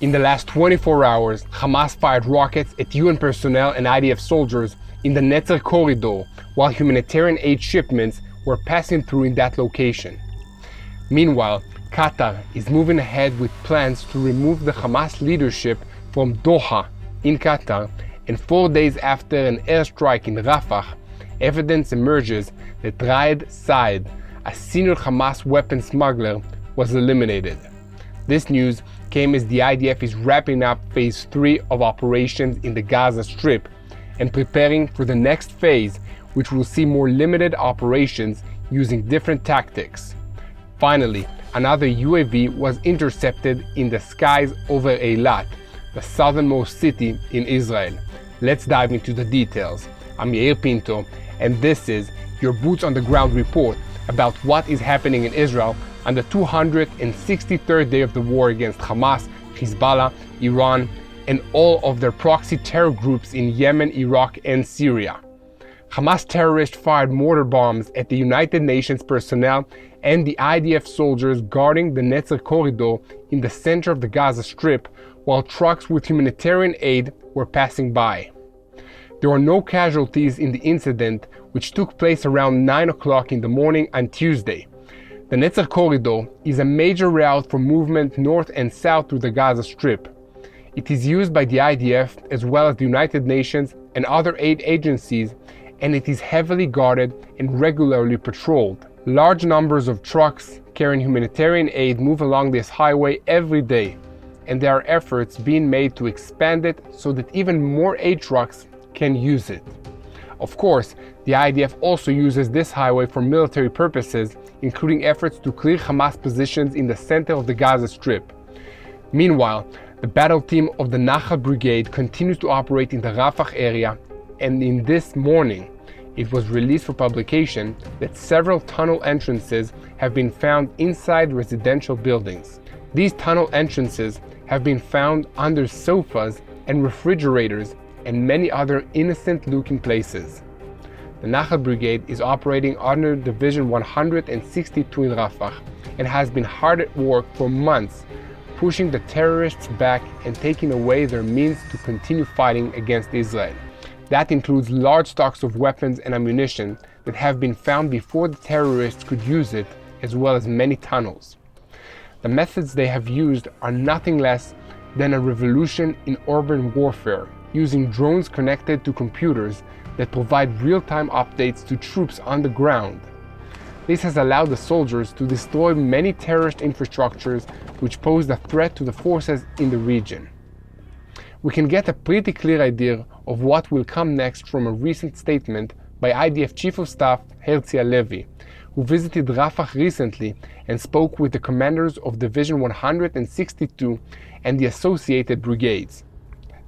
In the last 24 hours, Hamas fired rockets at UN personnel and IDF soldiers in the Netzer corridor, while humanitarian aid shipments were passing through in that location. Meanwhile, Qatar is moving ahead with plans to remove the Hamas leadership from Doha in Qatar, and 4 days after an airstrike in Rafah, evidence emerges that Raed Said, a senior Hamas weapons smuggler, was eliminated. This news came as the IDF is wrapping up Phase 3 of operations in the Gaza Strip and preparing for the next phase, which will see more limited operations using different tactics. Finally, another UAV was intercepted in the skies over Eilat, the southernmost city in Israel. Let's dive into the details. I'm Yair Pinto, and this is your Boots on the Ground report about what is happening in Israel on the 263rd day of the war against Hamas, Hezbollah, Iran, and all of their proxy terror groups in Yemen, Iraq, and Syria. Hamas terrorists fired mortar bombs at the United Nations personnel and the IDF soldiers guarding the Netzer corridor in the center of the Gaza Strip, while trucks with humanitarian aid were passing by. There were no casualties in the incident, which took place around 9 o'clock in the morning on Tuesday. The Netzer corridor is a major route for movement north and south through the Gaza Strip. It is used by the IDF as well as the United Nations and other aid agencies, and it is heavily guarded and regularly patrolled. Large numbers of trucks carrying humanitarian aid move along this highway every day, and there are efforts being made to expand it so that even more aid trucks can use it. Of course, the IDF also uses this highway for military purposes, including efforts to clear Hamas positions in the center of the Gaza Strip. Meanwhile, the battle team of the Nahal Brigade continues to operate in the Rafah area, and in this morning, it was released for publication that several tunnel entrances have been found inside residential buildings. These tunnel entrances have been found under sofas and refrigerators and many other innocent-looking places. The Nahal Brigade is operating under Division 162 in Rafah and has been hard at work for months, pushing the terrorists back and taking away their means to continue fighting against Israel. That includes large stocks of weapons and ammunition that have been found before the terrorists could use it, as well as many tunnels. The methods they have used are nothing less than a revolution in urban warfare, using drones connected to computers that provide real-time updates to troops on the ground. This has allowed the soldiers to destroy many terrorist infrastructures which pose a threat to the forces in the region. We can get a pretty clear idea of what will come next from a recent statement by IDF Chief of Staff Herzi Halevi, who visited Rafah recently and spoke with the commanders of Division 162 and the associated brigades.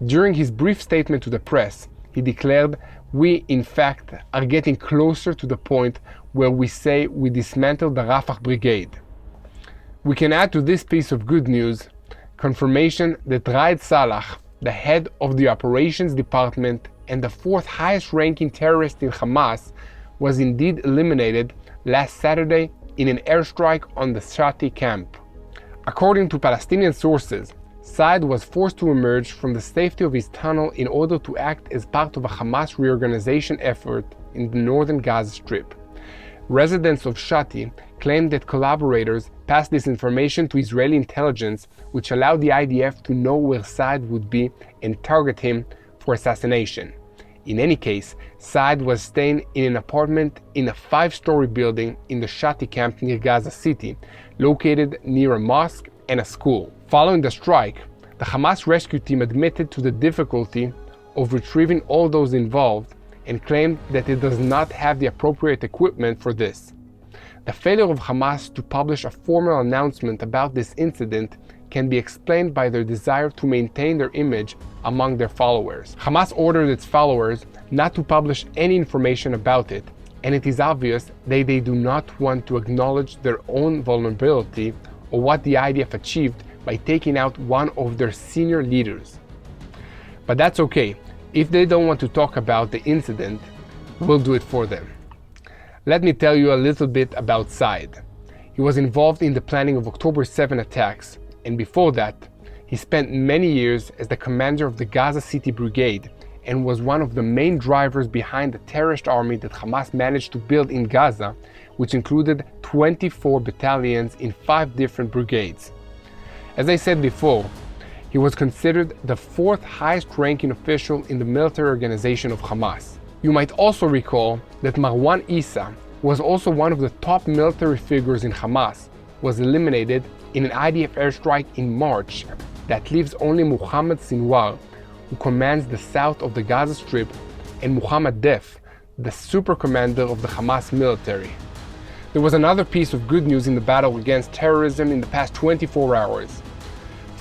During his brief statement to the press, he declared, "We, in fact, are getting closer to the point where we say we dismantled the Rafah brigade." We can add to this piece of good news confirmation that Raed Said, the head of the operations department and the fourth highest ranking terrorist in Hamas, was indeed eliminated last Saturday in an airstrike on the Shati camp. According to Palestinian sources, Said was forced to emerge from the safety of his tunnel in order to act as part of a Hamas reorganization effort in the northern Gaza Strip. Residents of Shati claimed that collaborators passed this information to Israeli intelligence, which allowed the IDF to know where Said would be and target him for assassination. In any case, Said was staying in an apartment in a 5-story building in the Shati camp near Gaza City, located near a mosque and a school. Following the strike, the Hamas rescue team admitted to the difficulty of retrieving all those involved and claimed that it does not have the appropriate equipment for this. The failure of Hamas to publish a formal announcement about this incident can be explained by their desire to maintain their image among their followers. Hamas ordered its followers not to publish any information about it, and it is obvious that they do not want to acknowledge their own vulnerability or what the IDF achieved by taking out one of their senior leaders. But that's okay. If they don't want to talk about the incident, we'll do it for them. Let me tell you a little bit about Said. He was involved in the planning of October 7 attacks, and before that, He spent many years as the commander of the Gaza City Brigade and was one of the main drivers behind the terrorist army that Hamas managed to build in Gaza, which included 24 battalions in 5 different brigades. As I said before, he was considered the 4th highest ranking official in the military organization of Hamas. You might also recall that Marwan Issa was also one of the top military figures in Hamas, was eliminated in an IDF airstrike in March that leaves only Muhammad Sinwar, who commands the south of the Gaza Strip, and Muhammad Def, the super commander of the Hamas military. There was another piece of good news in the battle against terrorism in the past 24 hours.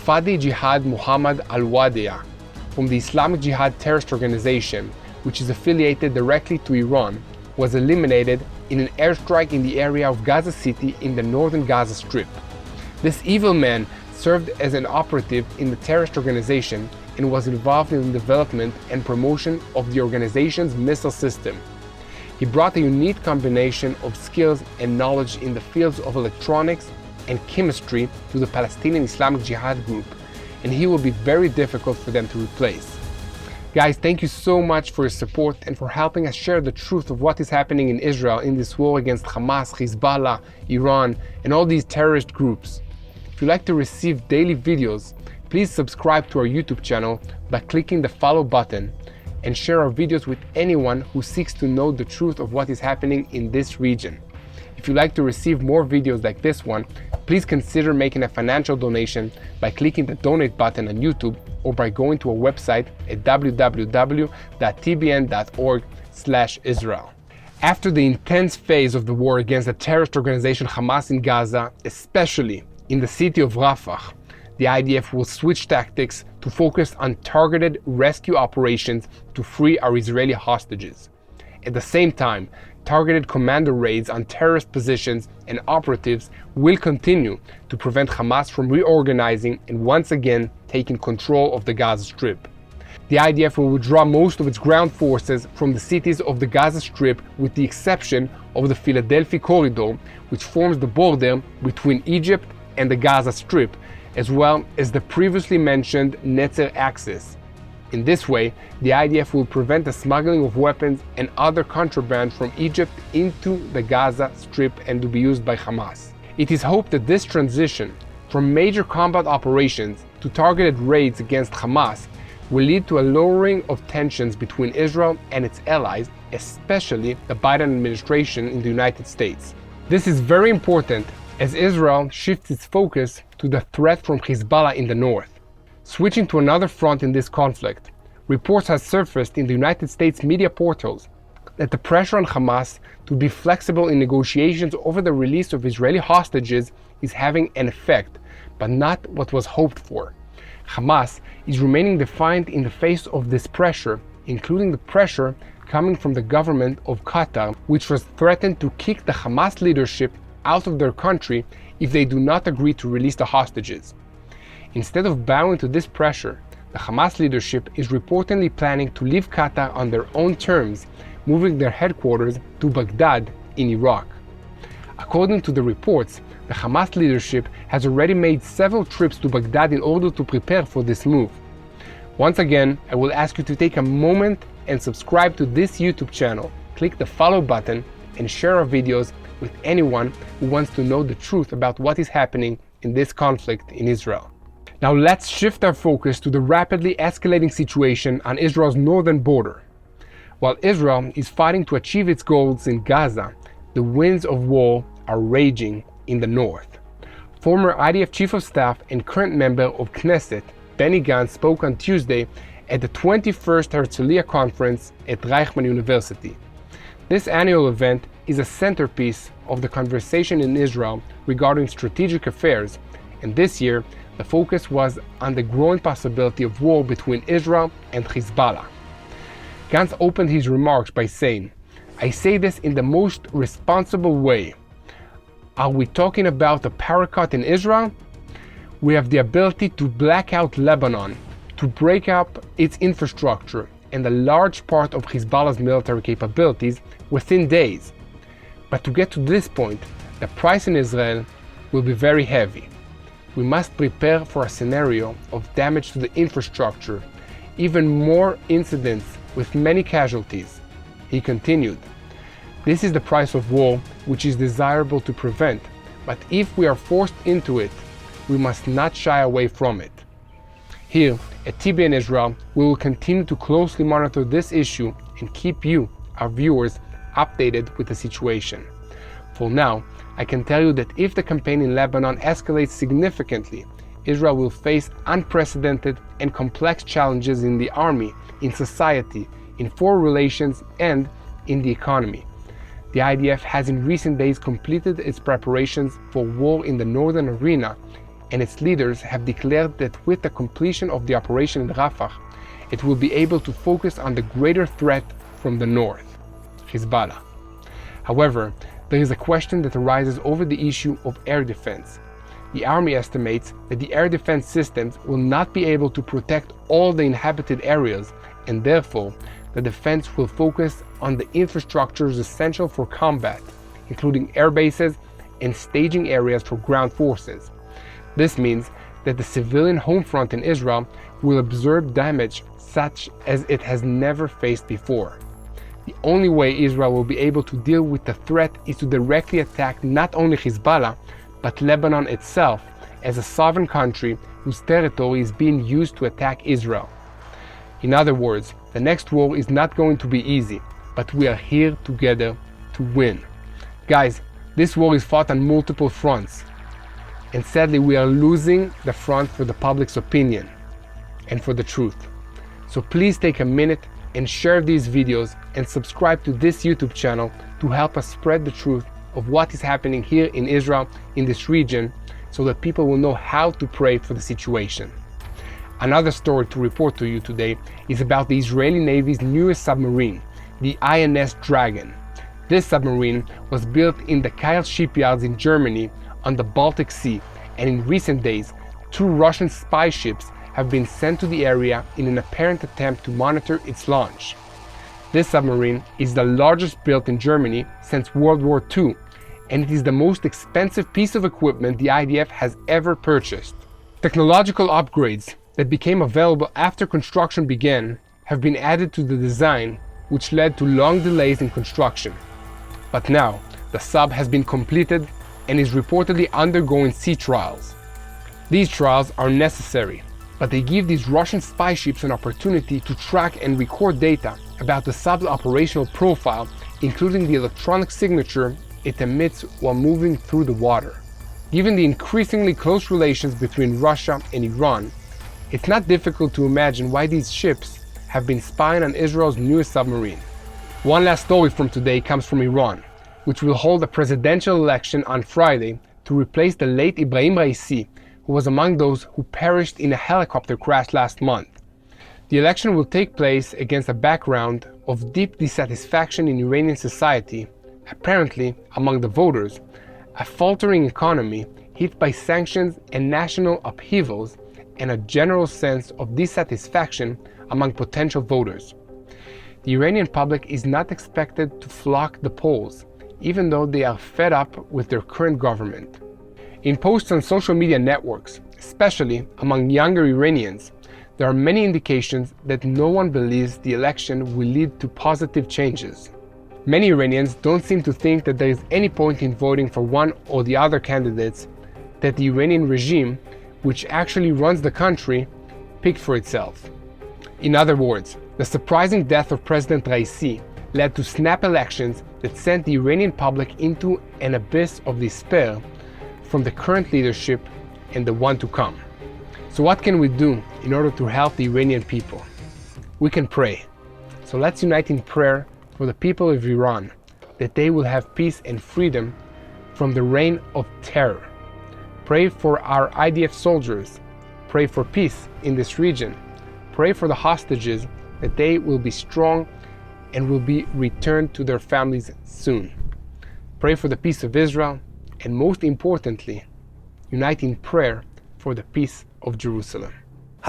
Fadi Jihad Muhammad al-Wadiya from the Islamic Jihad terrorist organization, which is affiliated directly to Iran, was eliminated in an airstrike in the area of Gaza City in the northern Gaza Strip. This evil man served as an operative in the terrorist organization and was involved in the development and promotion of the organization's missile system. He brought a unique combination of skills and knowledge in the fields of electronics and chemistry to the Palestinian Islamic Jihad group, and he will be very difficult for them to replace. Guys, thank you so much for your support and for helping us share the truth of what is happening in Israel in this war against Hamas, Hezbollah, Iran, and all these terrorist groups. If you'd like to receive daily videos, please subscribe to our YouTube channel by clicking the follow button and share our videos with anyone who seeks to know the truth of what is happening in this region. If you'd like to receive more videos like this one, please consider making a financial donation by clicking the donate button on YouTube or by going to our website at www.tbn.org/Israel. After the intense phase of the war against the terrorist organization Hamas in Gaza, especially in the city of Rafah, the IDF will switch tactics to focus on targeted rescue operations to free our Israeli hostages. At the same time, targeted commando raids on terrorist positions and operatives will continue to prevent Hamas from reorganizing and once again taking control of the Gaza Strip. The IDF will withdraw most of its ground forces from the cities of the Gaza Strip with the exception of the Philadelphia corridor, which forms the border between Egypt and the Gaza Strip, as well as the previously mentioned Netzer axis. In this way, the IDF will prevent the smuggling of weapons and other contraband from Egypt into the Gaza Strip and to be used by Hamas. It is hoped that this transition from major combat operations to targeted raids against Hamas will lead to a lowering of tensions between Israel and its allies, especially the Biden administration in the United States. This is very important as Israel shifts its focus to the threat from Hezbollah in the north. Switching to another front in this conflict, reports have surfaced in the United States media portals that the pressure on Hamas to be flexible in negotiations over the release of Israeli hostages is having an effect, but not what was hoped for. Hamas is remaining defiant in the face of this pressure, including the pressure coming from the government of Qatar, which was threatened to kick the Hamas leadership out of their country if they do not agree to release the hostages. Instead of bowing to this pressure, the Hamas leadership is reportedly planning to leave Qatar on their own terms, moving their headquarters to Baghdad in Iraq. According to the reports, the Hamas leadership has already made several trips to Baghdad in order to prepare for this move. Once again, I will ask you to take a moment and subscribe to this YouTube channel, click the follow button, and share our videos with anyone who wants to know the truth about what is happening in this conflict in Israel. Now let's shift our focus to the rapidly escalating situation on Israel's northern border. While Israel is fighting to achieve its goals in Gaza, the winds of war are raging in the north. Former IDF Chief of Staff and current member of Knesset, Benny Gans, spoke on Tuesday at the 21st Herzliya Conference at Reichman University. This annual event is a centerpiece of the conversation in Israel regarding strategic affairs, and this year the focus was on the growing possibility of war between Israel and Hezbollah. Gans opened his remarks by saying, "I say this in the most responsible way. Are we talking about a power cut in Israel? We have the ability to black out Lebanon, to break up its infrastructure and a large part of Hezbollah's military capabilities within days. But to get to this point, the price in Israel will be very heavy. we must prepare for a scenario of damage to the infrastructure, even more incidents with many casualties. He continued, "This is the price of war, which is desirable to prevent, but if we are forced into it, we must not shy away from it." Here at TBN Israel, we will continue to closely monitor this issue and keep you, our viewers, updated with the situation. For now, I can tell you that if the campaign in Lebanon escalates significantly, Israel will face unprecedented and complex challenges in the army, in society, in foreign relations, and in the economy. The IDF has in recent days completed its preparations for war in the northern arena, and its leaders have declared that with the completion of the operation in Rafah, it will be able to focus on the greater threat from the north, Hezbollah. However, there is a question that arises over the issue of air defense. The army estimates that the air defense systems will not be able to protect all the inhabited areas, and therefore the defense will focus on the infrastructures essential for combat, including air bases and staging areas for ground forces. This means that the civilian home front in Israel will absorb damage such as it has never faced before. The only way Israel will be able to deal with the threat is to directly attack not only Hezbollah, but Lebanon itself as a sovereign country whose territory is being used to attack Israel. In other words, the next war is not going to be easy, but we are here together to win. Guys, this war is fought on multiple fronts, and sadly we are losing the front for the public's opinion and for the truth. So please take a minute and share these videos and subscribe to this YouTube channel to help us spread the truth of what is happening here in Israel, in this region, so that people will know how to pray for the situation. Another story to report to you today is about the Israeli Navy's newest submarine, the INS Dragon. This submarine was built in the Kiel shipyards in Germany on the Baltic Sea, and in recent days, 2 Russian spy ships have been sent to the area in an apparent attempt to monitor its launch. This submarine is the largest built in Germany since World War II, and it is the most expensive piece of equipment the IDF has ever purchased. Technological upgrades that became available after construction began have been added to the design, which led to long delays in construction. But now, the sub has been completed and is reportedly undergoing sea trials. These trials are necessary, but they give these Russian spy ships an opportunity to track and record data about the sub's operational profile, including the electronic signature it emits while moving through the water. Given the increasingly close relations between Russia and Iran, it's not difficult to imagine why these ships have been spying on Israel's newest submarine. One last story from today comes from Iran, which will hold a presidential election on Friday to replace the late Ibrahim Raisi, who was among those who perished in a helicopter crash last month. The election will take place against a background of deep dissatisfaction in Iranian society, apparently among the voters, a faltering economy hit by sanctions and national upheavals, and a general sense of dissatisfaction among potential voters. The Iranian public is not expected to flock the polls, even though they are fed up with their current government. In posts on social media networks, especially among younger Iranians, there are many indications that no one believes the election will lead to positive changes. Many Iranians don't seem to think that there is any point in voting for one or the other candidates that the Iranian regime, which actually runs the country, picked for itself. In other words, the surprising death of President Raisi led to snap elections that sent the Iranian public into an abyss of despair from the current leadership and the one to come. So what can we do in order to help the Iranian people? We can pray. So let's unite in prayer for the people of Iran, that they will have peace and freedom from the reign of terror. Pray for our IDF soldiers. Pray for peace in this region. Pray for the hostages, that they will be strong and will be returned to their families soon. Pray for the peace of Israel, and most importantly, unite in prayer for the peace of Jerusalem.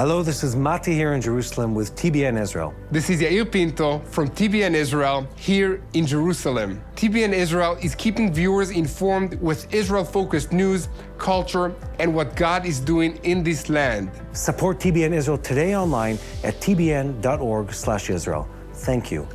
Hello, this is Mati here in Jerusalem with TBN Israel. This is Yair Pinto from TBN Israel here in Jerusalem. TBN Israel is keeping viewers informed with Israel-focused news, culture, and what God is doing in this land. Support TBN Israel today online at tbn.org/Israel. Thank you.